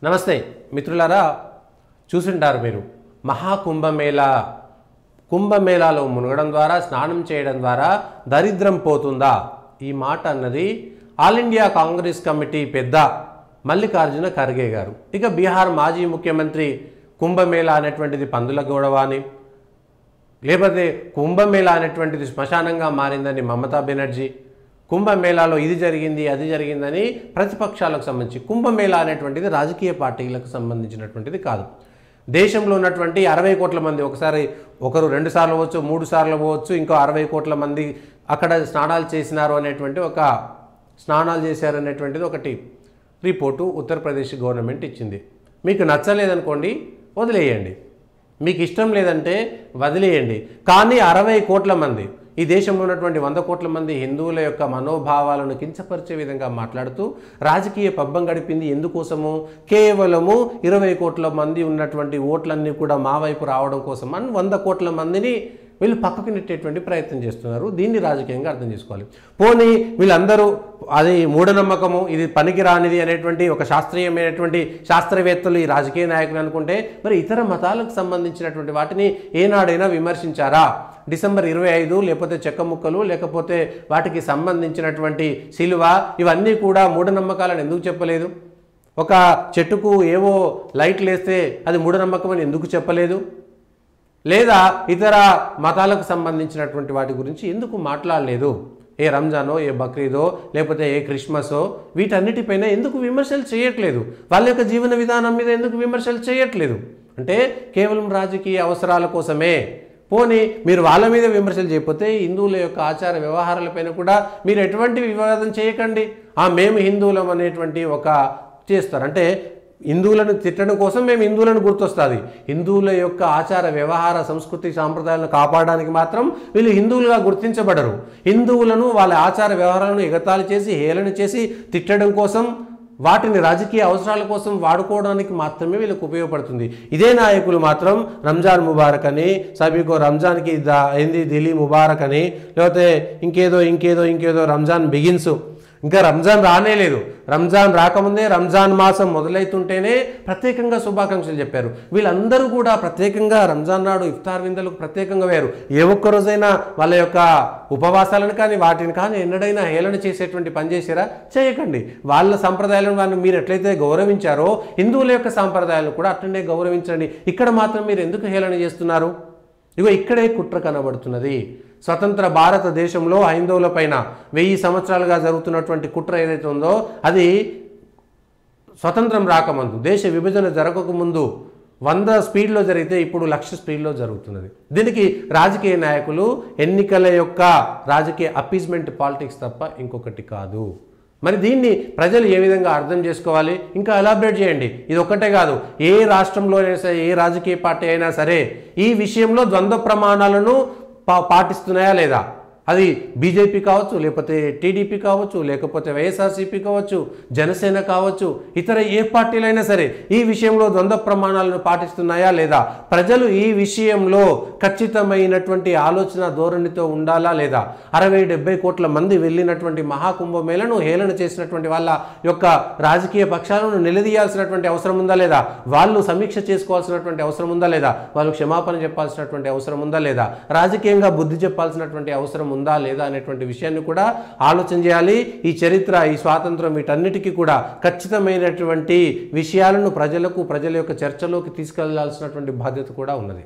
నమస్తే మిత్రులారా, చూసింటారు మీరు కుంభమేళాలో మునగడం ద్వారా, స్నానం చేయడం ద్వారా దరిద్రం పోతుందా? ఈ మాట అన్నది ఆల్ ఇండియా కాంగ్రెస్ కమిటీ పెద్ద మల్లికార్జున ఖర్గే గారు. ఇక బీహార్ మాజీ ముఖ్యమంత్రి కుంభమేళా అనేటువంటిది పందుల గొడవ అని, లేకపోతే కుంభమేళా అనేటువంటిది శ్మశానంగా మారిందని మమతా బెనర్జీ, కుంభమేళాలో ఇది జరిగింది అది జరిగిందని ప్రతిపక్షాలకు సంబంధించి, కుంభమేళా అనేటువంటిది రాజకీయ పార్టీలకు సంబంధించినటువంటిది కాదు. దేశంలో ఉన్నటువంటి 60 కోట్ల మంది, ఒకరు 2 సార్లు పోవచ్చు, 3 సార్లు పోవచ్చు, ఇంకో 60 కోట్ల మంది అక్కడ స్నానాలు చేశారు అనేటువంటిది ఒకటి రిపోర్టు ఉత్తరప్రదేశ్ గవర్నమెంట్ ఇచ్చింది. మీకు నచ్చలేదనుకోండి, వదిలేయండి. మీకు ఇష్టం లేదంటే వదిలేయండి. కానీ 60 కోట్ల మంది, ఈ దేశంలో ఉన్నటువంటి 100 కోట్ల మంది హిందువుల యొక్క మనోభావాలను కించపరిచే విధంగా మాట్లాడుతూ రాజకీయ పబ్బం గడిపింది. ఎందుకోసము? కేవలము 20 కోట్ల మంది ఉన్నటువంటి ఓట్లన్నీ కూడా మా వైపు రావడం కోసం అని 100 కోట్ల మందిని వీళ్ళు పక్కకు నెట్టేటువంటి ప్రయత్నం చేస్తున్నారు. దీన్ని రాజకీయంగా అర్థం చేసుకోవాలి. పోనీ వీళ్ళందరూ అది మూఢనమ్మకము, ఇది పనికిరానిది అనేటువంటి ఒక శాస్త్రీయమైనటువంటి శాస్త్రవేత్తలు ఈ రాజకీయ నాయకులు అనుకుంటే, మరి ఇతర మతాలకు సంబంధించినటువంటి వాటిని ఏనాడైనా విమర్శించారా? డిసెంబర్ 25 లేకపోతే చెక్క ముక్కలు, లేకపోతే వాటికి సంబంధించినటువంటి శిలువ, ఇవన్నీ కూడా మూఢనమ్మకాలను ఎందుకు చెప్పలేదు? ఒక చెట్టుకు ఏవో లైట్లు వేస్తే అది మూఢనమ్మకం అని ఎందుకు చెప్పలేదు? లేదా ఇతర మతాలకు సంబంధించినటువంటి వాటి గురించి ఎందుకు మాట్లాడలేదు? ఏ రంజానో, ఏ బక్రీదో, లేకపోతే ఏ క్రిస్మసో, వీటన్నిటిపైన ఎందుకు విమర్శలు చేయట్లేదు? వాళ్ళ యొక్క జీవన విధానం మీద ఎందుకు విమర్శలు చేయట్లేదు? అంటే కేవలం రాజకీయ అవసరాల కోసమే. పోనీ మీరు వాళ్ళ మీద విమర్శలు చేయకపోతే హిందువుల యొక్క ఆచార వ్యవహారాలపైన కూడా మీరు ఎటువంటి వివాదం చేయకండి. మేము హిందువులం అనేటువంటి ఒక చేస్తారు. అంటే హిందువులను తిట్టడం కోసం మేము హిందువులను గుర్తొస్తుంది. హిందువుల యొక్క ఆచార వ్యవహార సంస్కృతి సాంప్రదాయాలను కాపాడడానికి మాత్రం వీళ్ళు హిందువులుగా గుర్తించబడరు. హిందువులను వాళ్ళ ఆచార వ్యవహారాలను ఎగతాళి చేసి, హేళన చేసి తిట్టడం కోసం, వాటిని రాజకీయ అవసరాల కోసం వాడుకోవడానికి మాత్రమే వీళ్ళకి ఉపయోగపడుతుంది. ఇదే నాయకులు మాత్రం రంజాన్ ముబారక్ అని, సభీకో రంజాన్కి ఏంది దిలీ ముబారక్ అని, లేకపోతే ఇంకేదో రంజాన్ బిగిన్స్, ఇంకా రంజాన్ రానే లేదు, రంజాన్ రాకముందే రంజాన్ మాసం మొదలైతుంటేనే ప్రత్యేకంగా శుభాకాంక్షలు చెప్పారు. వీళ్ళందరూ కూడా ప్రత్యేకంగా రంజాన్ నాడు ఇఫ్తార్ విందులకు ప్రత్యేకంగా వేరు. ఏ ఒక్క రోజైనా వాళ్ళ యొక్క ఉపవాసాలను కానీ వాటిని కానీ ఎన్నడైనా హేళన చేసేటువంటి పని చేశారా? చేయకండి. వాళ్ళ సంప్రదాయాలను మీరు ఎట్లయితే గౌరవించారో హిందువుల యొక్క సాంప్రదాయాలను కూడా అట్లనే గౌరవించండి. ఇక్కడ మాత్రం మీరు ఎందుకు హేళన చేస్తున్నారు? ఇక్కడే కుట్ర కనబడుతున్నది. స్వతంత్ర భారతదేశంలో హైందవుల పైన 1000 సంవత్సరాలుగా జరుగుతున్నటువంటి కుట్ర ఏదైతే ఉందో, అది స్వతంత్రం రాకముందు, దేశ విభజన జరగకముందు 100 స్పీడ్లో జరిగితే ఇప్పుడు 1,00,000 స్పీడ్లో జరుగుతున్నది. దీనికి రాజకీయ నాయకులు ఎన్నికల యొక్క రాజకీయ అపీజ్మెంట్ పాలిటిక్స్ తప్ప ఇంకొకటి కాదు. మరి దీన్ని ప్రజలు ఏ విధంగా అర్థం చేసుకోవాలి? ఇంకా ఎలాబరేట్ చేయండి. ఇది ఒక్కటే కాదు, ఏ రాష్ట్రంలో అయినా సరే, ఏ రాజకీయ పార్టీ అయినా సరే ఈ విషయంలో ద్వంద్వ ప్రమాణాలను పాటిస్తున్నాయా లేదా? అది బీజేపీ కావచ్చు, లేకపోతే టీడీపీ కావచ్చు, లేకపోతే వైఎస్ఆర్సీపీ కావచ్చు, జనసేన కావచ్చు, ఇతర ఏ పార్టీలైనా సరే ఈ విషయంలో ద్వంద్వ ప్రమాణాలను పాటిస్తున్నాయా లేదా? ప్రజలు ఈ విషయంలో ఖచ్చితమైనటువంటి ఆలోచన ధోరణితో ఉండాలా లేదా? 60-70 కోట్ల మంది వెళ్ళినటువంటి మహాకుంభమేళను హేళన చేసినటువంటి వాళ్ళ యొక్క రాజకీయ పక్షాలను నిలదీయాల్సినటువంటి అవసరం ఉందా లేదా? వాళ్ళు సమీక్ష చేసుకోవాల్సినటువంటి అవసరం ఉందా లేదా? వాళ్ళు క్షమాపణ చెప్పాల్సినటువంటి అవసరం ఉందా లేదా? రాజకీయంగా బుద్ధి చెప్పాల్సినటువంటి అవసరం ఉందా లేదా అనేటువంటి విషయాన్ని కూడా ఆలోచన చేయాలి. ఈ చరిత్ర, ఈ స్వాతంత్రం, వీటన్నిటికీ కూడా ఖచ్చితమైనటువంటి విషయాలను ప్రజల యొక్క చర్చలోకి తీసుకెళ్లాల్సినటువంటి బాధ్యత కూడా ఉన్నది.